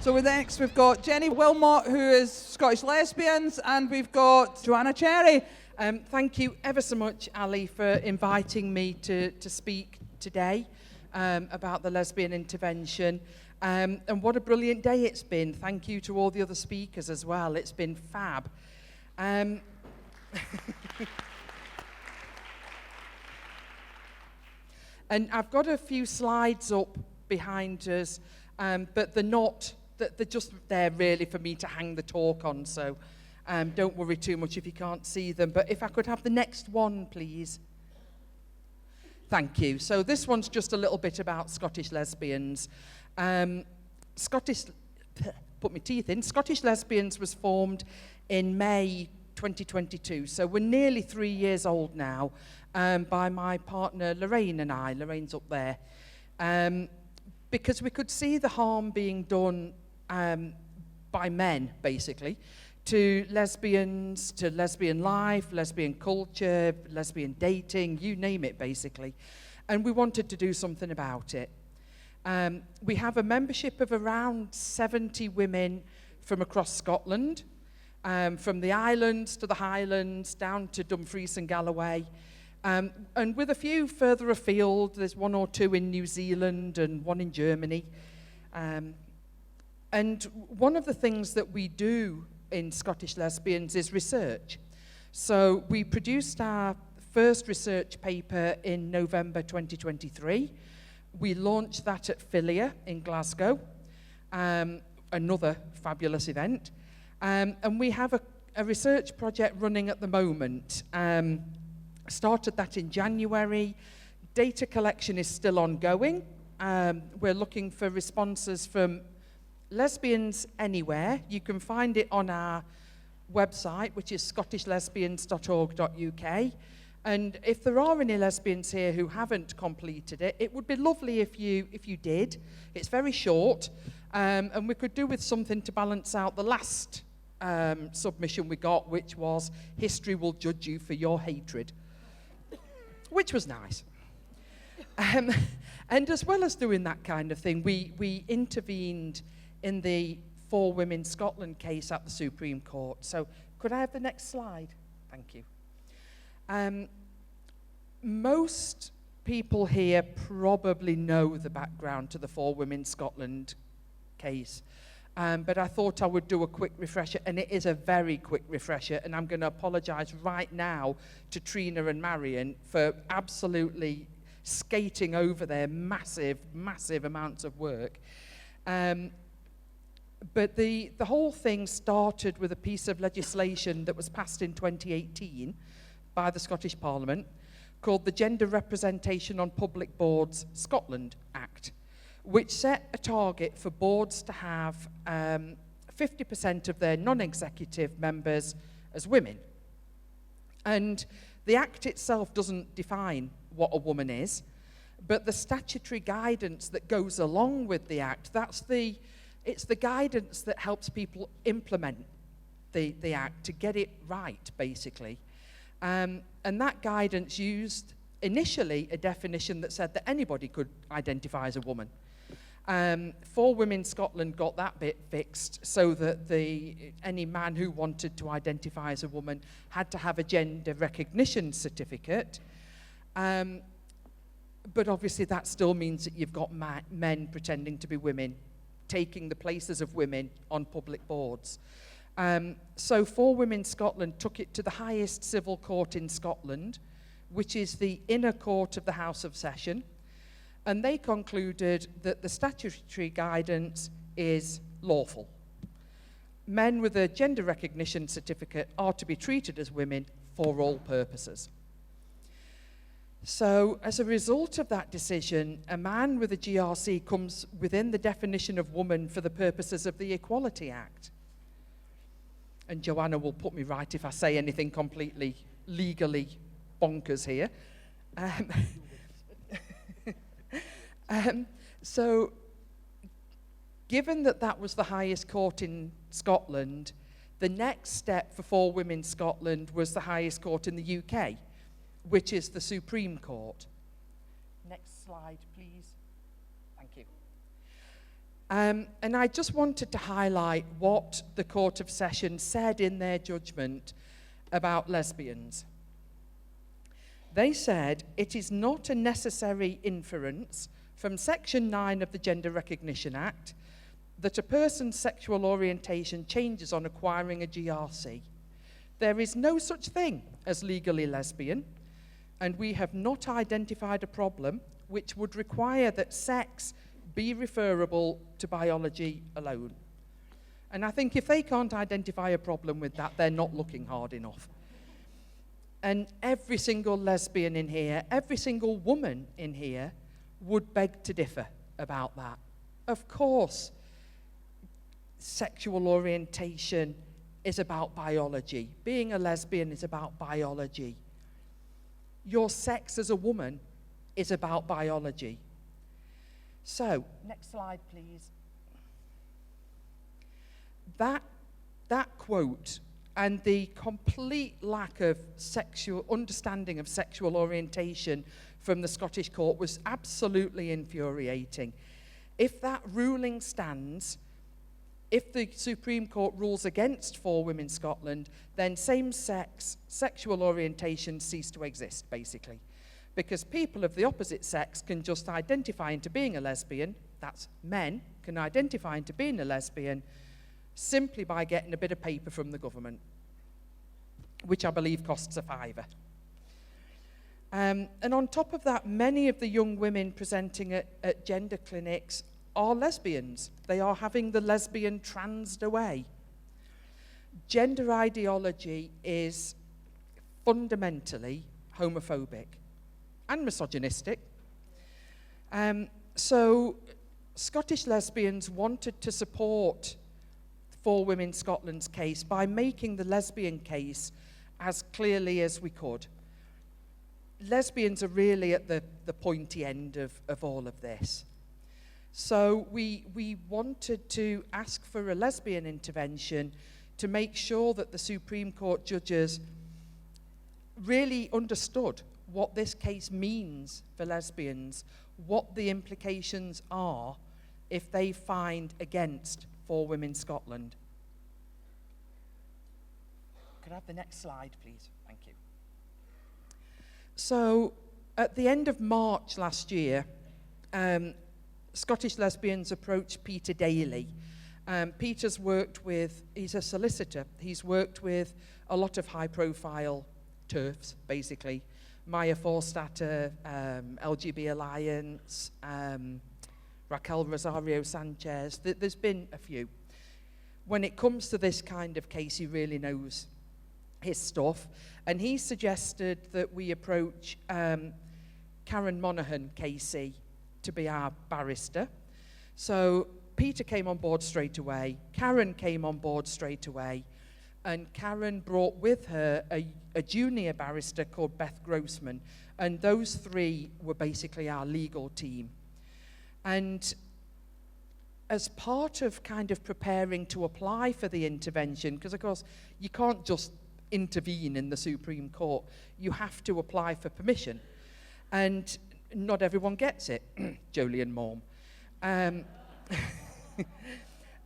So next we've got Jenny Wilmot, who is Scottish Lesbians, and we've got Joanna Cherry. Thank you ever so much, Ali, for inviting me to speak today about the Lesbian Intervention. And what a brilliant day it's been. Thank you to all the other speakers as well. It's been fab. And I've got a few slides up behind us, but they're just there really for me to hang the talk on, so don't worry too much if you can't see them. But if I could have the next one, please. Thank you. So this one's just a little bit about Scottish lesbians. Scottish Lesbians was formed in May 2022, so we're nearly 3 years old now, by my partner Lorraine and I. Lorraine's up there. Because we could see the harm being done by men, basically, to lesbians, to lesbian life, lesbian culture, lesbian dating, you name it, basically. And we wanted to do something about it. We have a membership of around 70 women from across Scotland, from the islands to the Highlands, down to Dumfries and Galloway. And with a few further afield, there's 1 or 2 in New Zealand and 1 in Germany. And one of the things that we do in Scottish Lesbians is research. So we produced our first research paper in November 2023. We launched that at Filia in Glasgow, another fabulous event. And we have a research project running at the moment. Started that in January. Data collection is still ongoing. We're looking for responses from lesbians anywhere. You can find it on our website, which is scottishlesbians.org.uk. And if there are any lesbians here who haven't completed it, it would be lovely if you did. It's very short, and we could do with something to balance out the last submission we got, which was "History will judge you for your hatred," which was nice. And as well as doing that kind of thing, we intervened in the 4 Women Scotland case at the Supreme Court. So could I have the next slide? Thank you. Most people here probably know the background to the 4 Women Scotland case, but I thought I would do a quick refresher, and it is a very quick refresher, and I'm going to apologise right now to Trina and Marion for absolutely skating over their massive, massive amounts of work. But the whole thing started with a piece of legislation that was passed in 2018 by the Scottish Parliament called the Gender Representation on Public Boards Scotland Act, which set a target for boards to have 50% of their non-executive members as women. And the Act itself doesn't define what a woman is, but the statutory guidance that goes along with the Act, it's the guidance that helps people implement the Act to get it right, basically. And that guidance used initially a definition that said that anybody could identify as a woman. 4 Women Scotland got that bit fixed so that any man who wanted to identify as a woman had to have a gender recognition certificate. But obviously that still means that you've got men pretending to be women, taking the places of women on public boards. So 4 Women Scotland took it to the highest civil court in Scotland, which is the inner court of the House of Session, and they concluded that the statutory guidance is lawful. Men with a gender recognition certificate are to be treated as women for all purposes. So as a result of that decision, a man with a GRC comes within the definition of woman for the purposes of the Equality Act. And Joanna will put me right if I say anything completely legally bonkers here. So given that that was the highest court in Scotland, the next step for 4 Women Scotland was the highest court in the UK, which is the Supreme Court. Next slide, please. Thank you. And I just wanted to highlight what the Court of Session said in their judgment about lesbians. They said it is not a necessary inference from Section 9 of the Gender Recognition Act that a person's sexual orientation changes on acquiring a GRC. There is no such thing as legally lesbian, and we have not identified a problem which would require that sex be referable to biology alone. And I think if they can't identify a problem with that, they're not looking hard enough. And every single lesbian in here, every single woman in here would beg to differ about that. Of course, sexual orientation is about biology. Being a lesbian is about biology. Your sex as a woman is about biology. So, next slide, please. That quote and the complete lack of understanding of sexual orientation from the Scottish court was absolutely infuriating. If that ruling stands, if the Supreme Court rules against 4 Women Scotland, then same-sex sexual orientation cease to exist, basically. Because people of the opposite sex can just identify into being a lesbian, that's men, can identify into being a lesbian simply by getting a bit of paper from the government, which I believe costs a £5. And on top of that, many of the young women presenting at gender clinics are lesbians. They are having the lesbian transed away. Gender ideology is fundamentally homophobic and misogynistic. So Scottish lesbians wanted to support 4 Women Scotland's case by making the lesbian case as clearly as we could. Lesbians are really at the pointy end of all of this. So we wanted to ask for a lesbian intervention to make sure that the Supreme Court judges really understood what this case means for lesbians, what the implications are if they find against 4 Women Scotland. Could I have the next slide, please? Thank you. So, at the end of March last year, Scottish lesbians approached Peter Daly. Peter's worked with, he's a solicitor, he's worked with a lot of high-profile TERFs, basically. Maya Forstater, LGB Alliance, Raquel Rosario Sanchez, there's been a few. When it comes to this kind of case, he really knows his stuff, and he suggested that we approach Karen Monaghan Casey to be our barrister. So Peter came on board straight away, Karen came on board straight away, and Karen brought with her a junior barrister called Beth Grossman, and those 3 were basically our legal team. And as part of kind of preparing to apply for the intervention, because of course you can't just intervene in the Supreme Court, you have to apply for permission. And not everyone gets it, Jolie and Mom.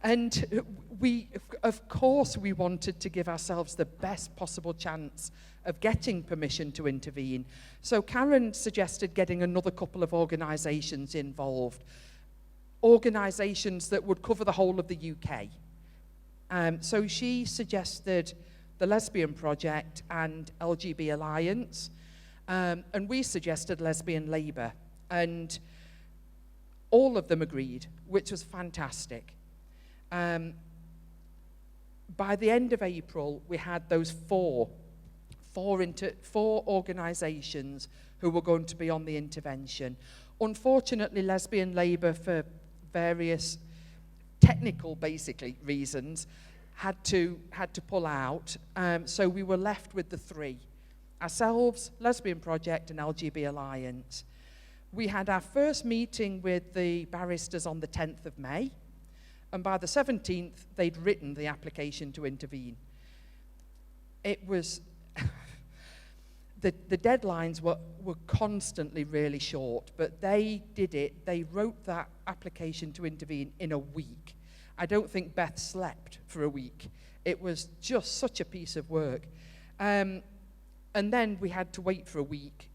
And we, of course, we wanted to give ourselves the best possible chance of getting permission to intervene. So Karen suggested getting another couple of organisations involved, organisations that would cover the whole of the UK. So she suggested the Lesbian Project and LGB Alliance, and we suggested Lesbian Labour, and all of them agreed, which was fantastic. By the end of April, we had those four organisations who were going to be on the intervention. Unfortunately, Lesbian Labour, for various technical, basically, reasons, had to pull out. So we were left with the 3. Ourselves, Lesbian Project and LGB Alliance. We had our first meeting with the barristers on the 10th of May, and by the 17th, they'd written the application to intervene. It was... the deadlines were constantly really short, but they did it. They wrote that application to intervene in a week. I don't think Beth slept for a week. It was just such a piece of work. And then we had to wait for a week.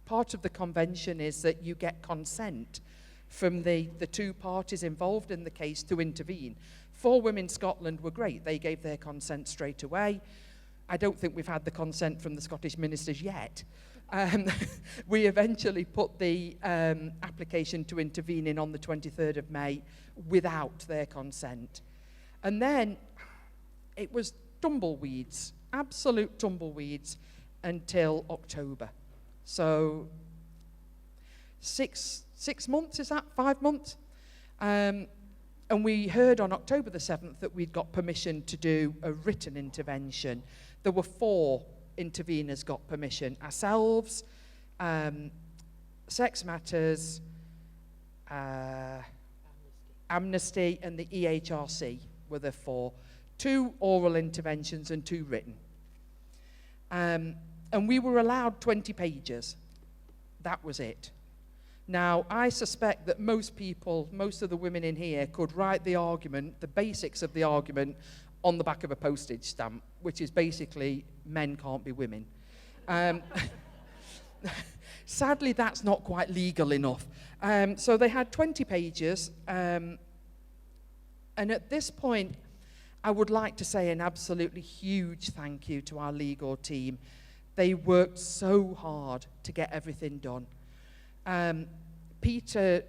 Part of the convention is that you get consent from the two parties involved in the case to intervene. 4 Women Scotland were great. They gave their consent straight away. I don't think we've had the consent from the Scottish ministers yet. We eventually put the application to intervene in on the 23rd of May without their consent. And then it was tumbleweeds, absolute tumbleweeds, until October. So 6 months, is that? 5 months? And we heard on October the 7th that we'd got permission to do a written intervention. There were 4 interveners got permission. Ourselves, Sex Matters, Amnesty, and the EHRC were the 4. 2 oral interventions and 2 written. And we were allowed 20 pages. That was it. Now, I suspect that most of the women in here could write the argument, the basics of the argument, on the back of a postage stamp, which is basically, men can't be women. Sadly, that's not quite legal enough. So they had 20 pages, and at this point, I would like to say an absolutely huge thank you to our legal team. They worked so hard to get everything done. Peter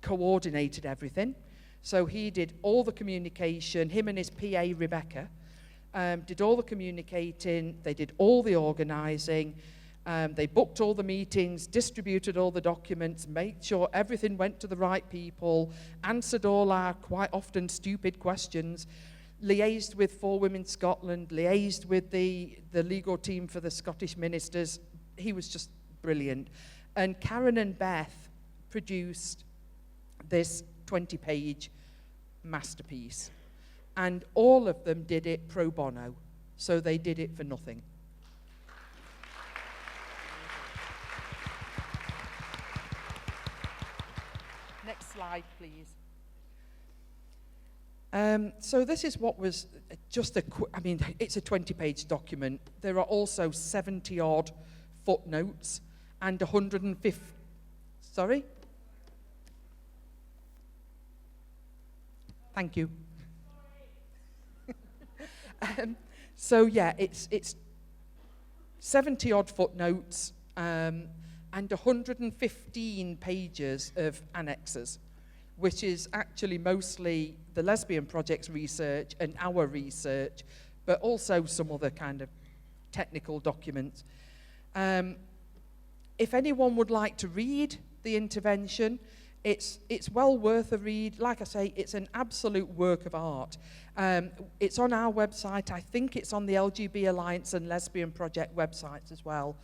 coordinated everything. So he did all the communication, him and his PA, Rebecca, did all the communicating, they did all the organising, they booked all the meetings, distributed all the documents, made sure everything went to the right people, answered all our quite often stupid questions, liaised with 4 Women Scotland, liaised with the legal team for the Scottish ministers. He was just brilliant. And Karen and Beth produced this 20-page masterpiece. And all of them did it pro bono, so they did it for nothing. Next slide, please. So this is what was just it's a 20-page document. There are also 70-odd footnotes and 150, sorry? Thank you. So yeah, it's 70-odd footnotes and 115 pages of annexes, which is actually mostly the Lesbian Project's research and our research, but also some other kind of technical documents. If anyone would like to read the intervention, it's well worth a read. Like I say, it's an absolute work of art. It's on our website. I think it's on the LGB Alliance and Lesbian Project websites as well.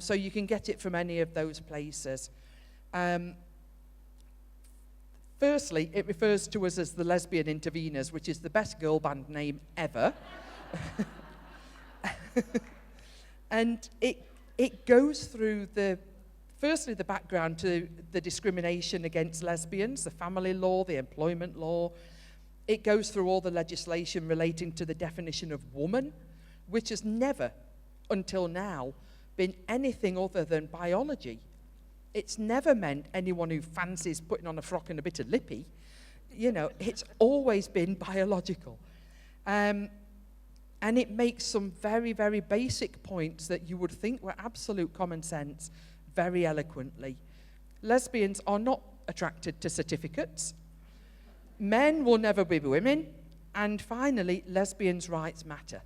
So you can get it from any of those places. Firstly, it refers to us as the Lesbian Interveners, which is the best girl band name ever. And it goes through firstly the background to the discrimination against lesbians, the family law, the employment law. It goes through all the legislation relating to the definition of woman, which has never, until now, been anything other than biology. It's never meant anyone who fancies putting on a frock and a bit of lippy. You know, it's always been biological. And it makes some very, very basic points that you would think were absolute common sense very eloquently. Lesbians are not attracted to certificates. Men will never be women. And finally, lesbians' rights matter.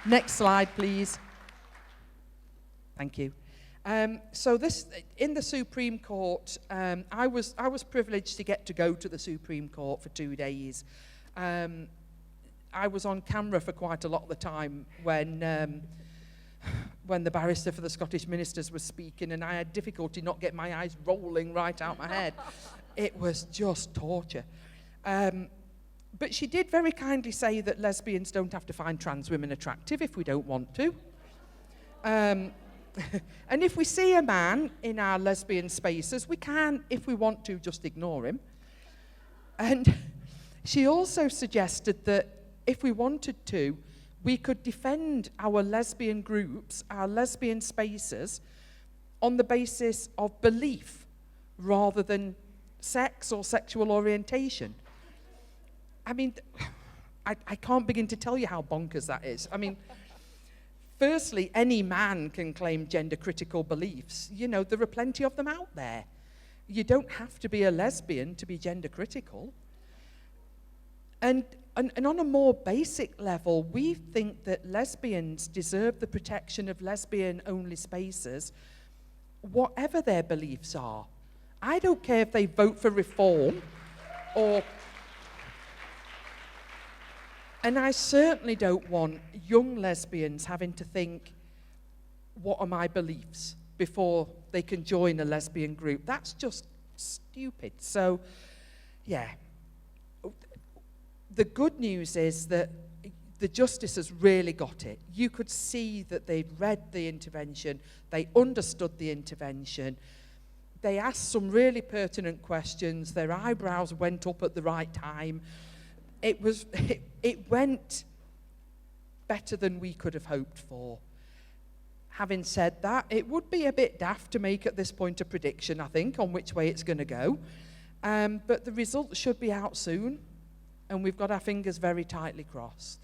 Next slide, please. Thank you. So this, in the Supreme Court, I was privileged to get to go to the Supreme Court for 2 days. I was on camera for quite a lot of the time when the barrister for the Scottish ministers was speaking, and I had difficulty not getting my eyes rolling right out my head. It was just torture. But she did very kindly say that lesbians don't have to find trans women attractive if we don't want to. And if we see a man in our lesbian spaces, we can, if we want to, just ignore him. And she also suggested that if we wanted to, we could defend our lesbian groups, our lesbian spaces, on the basis of belief rather than sex or sexual orientation. I mean, I can't begin to tell you how bonkers that is. I mean, firstly, any man can claim gender-critical beliefs. You know, there are plenty of them out there. You don't have to be a lesbian to be gender-critical. And on a more basic level, we think that lesbians deserve the protection of lesbian-only spaces, whatever their beliefs are. I don't care if they vote for reform or... And I certainly don't want young lesbians having to think, what are my beliefs, before they can join a lesbian group. That's just stupid. So, yeah. The good news is that the justices really got it. You could see that they'd read the intervention, they understood the intervention, they asked some really pertinent questions, their eyebrows went up at the right time. It went better than we could have hoped for. Having said that, it would be a bit daft to make at this point a prediction, I think, on which way it's going to go. But the results should be out soon, and we've got our fingers very tightly crossed.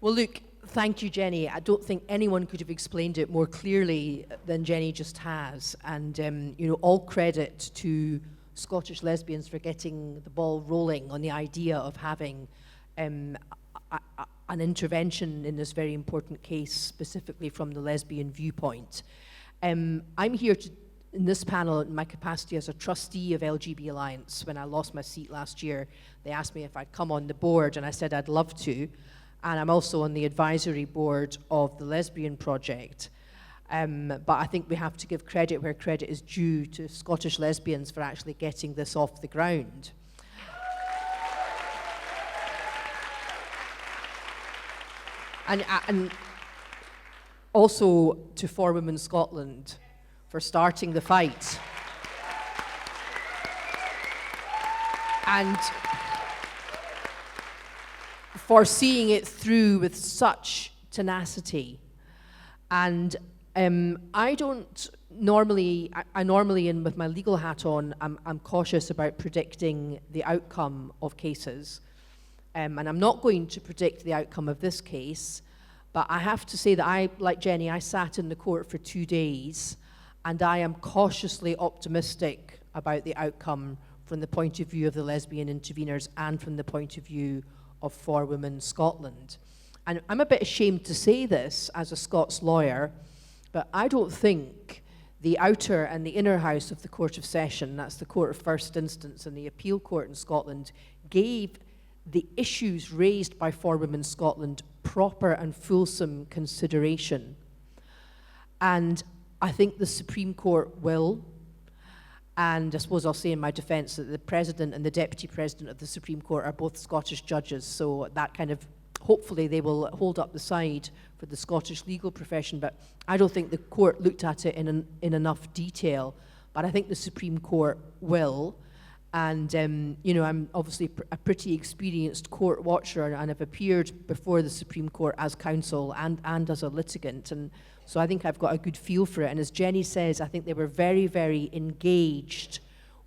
Well, look, thank you, Jenny. I don't think anyone could have explained it more clearly than Jenny just has. And, you know, all credit to Scottish lesbians for getting the ball rolling on the idea of having an intervention in this very important case, specifically from the lesbian viewpoint. I'm here in this panel in my capacity as a trustee of LGB Alliance. When I lost my seat last year, they asked me if I'd come on the board, and I said I'd love to. And I'm also on the advisory board of the Lesbian Project. But I think we have to give credit where credit is due to Scottish lesbians for actually getting this off the ground. And also to For Women Scotland for starting the fight. And for seeing it through with such tenacity. And I normally, and with my legal hat on, I'm cautious about predicting the outcome of cases. And I'm not going to predict the outcome of this case, but I have to say that like Jenny, I sat in the court for 2 days, and I am cautiously optimistic about the outcome from the point of view of the lesbian interveners and from the point of view of For Women Scotland. And I'm a bit ashamed to say this as a Scots lawyer, but I don't think the outer and the inner house of the Court of Session, that's the Court of First Instance and the Appeal Court in Scotland, gave the issues raised by For Women Scotland proper and fulsome consideration. And I think the Supreme Court will. And I suppose I'll say in my defence that the President and the Deputy President of the Supreme Court are both Scottish judges, so that kind of, hopefully they will hold up the side for the Scottish legal profession, but I don't think the court looked at it in enough detail, but I think the Supreme Court will. And, you know, I'm obviously a pretty experienced court watcher, and I've appeared before the Supreme Court as counsel and as a litigant, and so I think I've got a good feel for it. And as Jenny says, I think they were very, very engaged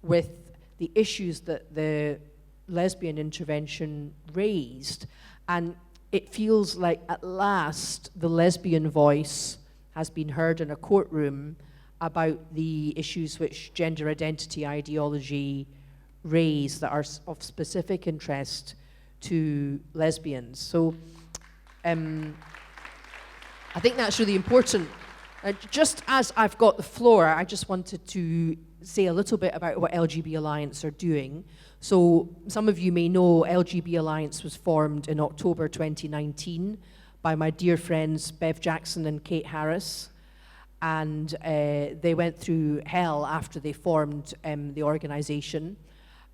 with the issues that the lesbian intervention raised. And it feels like at last the lesbian voice has been heard in a courtroom about the issues which gender identity ideology raise that are of specific interest to lesbians. So I think that's really important. Just as I've got the floor, I just wanted to say a little bit about what LGB Alliance are doing. So some of you may know LGB Alliance was formed in October 2019 by my dear friends Bev Jackson and Kate Harris. And they went through hell after they formed the organisation.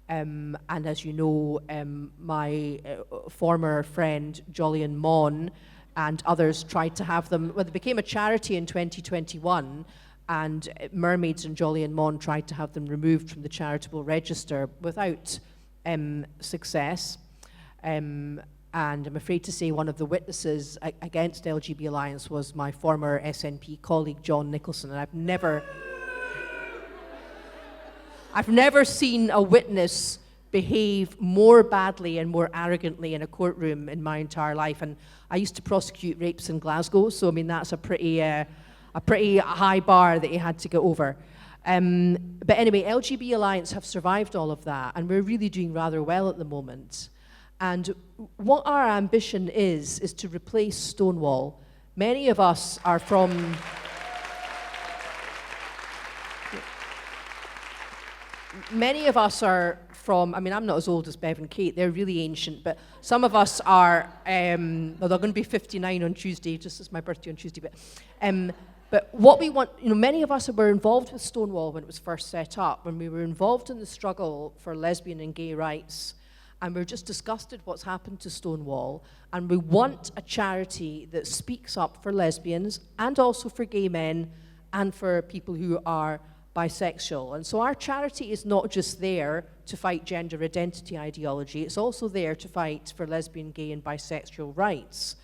And as you know, my former friend Jolyon Mon and others tried to have them, well, they became a charity in 2021, and Mermaids and Jolyon Mon tried to have them removed from the charitable register without success. And I'm afraid to say one of the witnesses against LGB Alliance was my former SNP colleague, John Nicholson, and I've never seen a witness behave more badly and more arrogantly in a courtroom in my entire life. And I used to prosecute rapes in Glasgow, so I mean that's a pretty high bar that he had to get over. But anyway, LGB Alliance have survived all of that, and we're really doing rather well at the moment. And what our ambition is to replace Stonewall. Many of us are from... Many of us are from, I mean, I'm not as old as Bev and Kate, they're really ancient, but some of us are, well, they're going to be 59 on Tuesday, just as my birthday on Tuesday, but what we want, you know, many of us were involved with Stonewall when it was first set up, when we were involved in the struggle for lesbian and gay rights, and we're just disgusted what's happened to Stonewall, and we want a charity that speaks up for lesbians and also for gay men and for people who are bisexual. And so our charity is not just there to fight gender identity ideology, it's also there to fight for lesbian, gay and bisexual rights.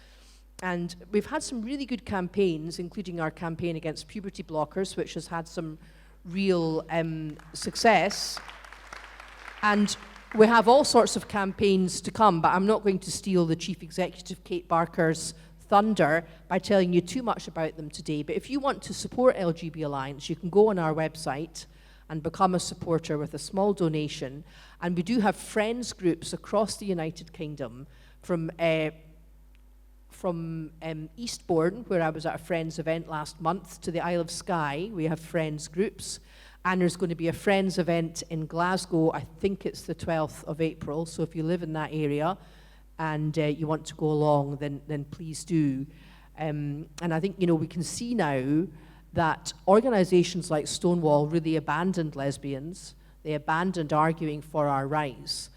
And we've had some really good campaigns, including our campaign against puberty blockers, which has had some real success. And we have all sorts of campaigns to come, but I'm not going to steal the Chief Executive, Kate Barker's, thunder by telling you too much about them today. But if you want to support LGB Alliance, you can go on our website and become a supporter with a small donation. And we do have friends groups across the United Kingdom, from Eastbourne, where I was at a friends event last month, to the Isle of Skye. We have friends groups. And there's going to be a friends event in Glasgow, I think it's the 12th of April. So if you live in that area, and you want to go along, then please do. And I think, you know, we can see now that organizations like Stonewall really abandoned lesbians. They abandoned arguing for our rights.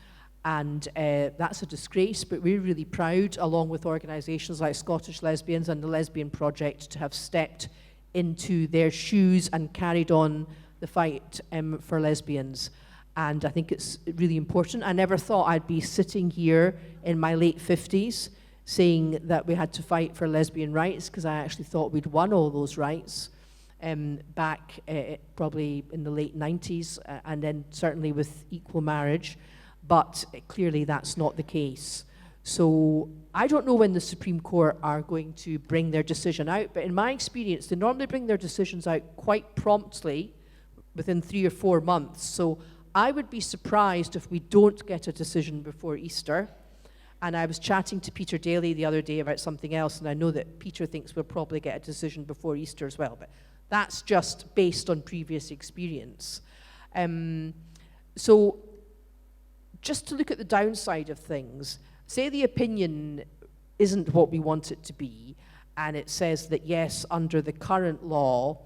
And that's a disgrace, but we're really proud, along with organizations like Scottish Lesbians and the Lesbian Project, to have stepped into their shoes and carried on the fight for lesbians. And I think it's really important. I never thought I'd be sitting here in my late 50s saying that we had to fight for lesbian rights, because I actually thought we'd won all those rights back probably in the late 90s, and then certainly with equal marriage. But clearly that's not the case. So I don't know when the Supreme Court are going to bring their decision out, but in my experience, they normally bring their decisions out quite promptly, within 3 or 4 months. So I would be surprised if we don't get a decision before Easter. And I was chatting to Peter Daly the other day about something else, and I know that Peter thinks we'll probably get a decision before Easter as well, but that's just based on previous experience. So just to look at the downside of things, say the opinion isn't what we want it to be, and it says that yes, under the current law,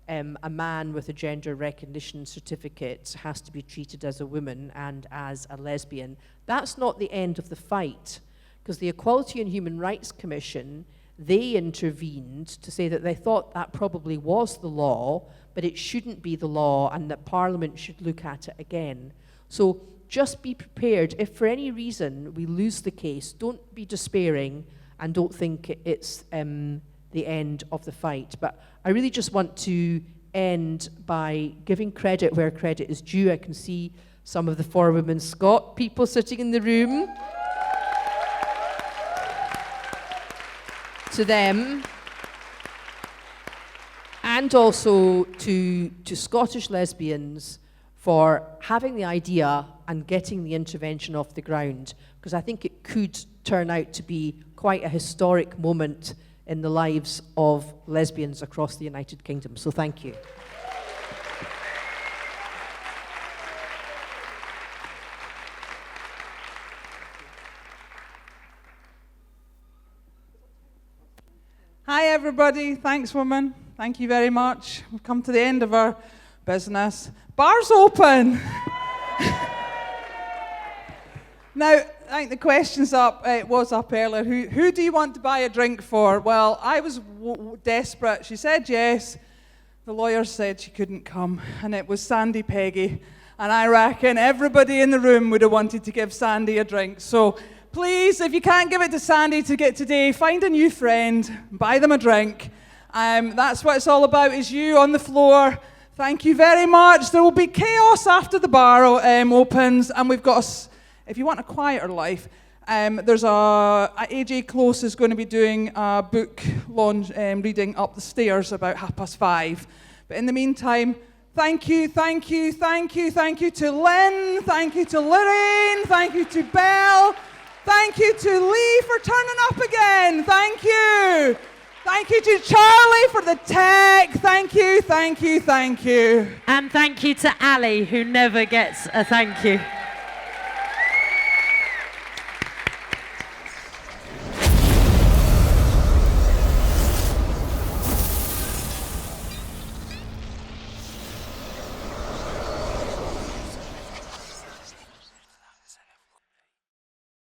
a man with a gender recognition certificate has to be treated as a woman and as a lesbian. That's not the end of the fight, because the Equality and Human Rights Commission, they intervened to say that they thought that probably was the law, but it shouldn't be the law, and that Parliament should look at it again. So just be prepared. If for any reason we lose the case, don't be despairing and don't think it's the end of the fight. But I really just want to end by giving credit where credit is due. I can see some of the For Women Scot people sitting in the room. To them, and also to Scottish lesbians for having the idea and getting the intervention off the ground, because I think it could turn out to be quite a historic moment in the lives of lesbians across the United Kingdom. So thank you. Hi, everybody. Thanks, woman. Thank you very much. We've come to the end of our business. Bar's open. Now, I think the question's up. It was up earlier. Who do you want to buy a drink for? Well, I was desperate. She said yes. The lawyer said she couldn't come. And it was Sandy Peggy. And I reckon everybody in the room would have wanted to give Sandy a drink. So please, if you can't give it to Sandy to get today, find a new friend, buy them a drink. That's what it's all about, is you on the floor. Thank you very much. There will be chaos after the bar opens, and we've got, if you want a quieter life, there's AJ Close is going to be doing a book launch reading up the stairs about 5:30. But in the meantime, thank you to Lynn, thank you to Lorraine, thank you to Belle, thank you to Lee for turning up again, thank you. Thank you to Charlie for the tech, thank you. And thank you to Ali, who never gets a thank you.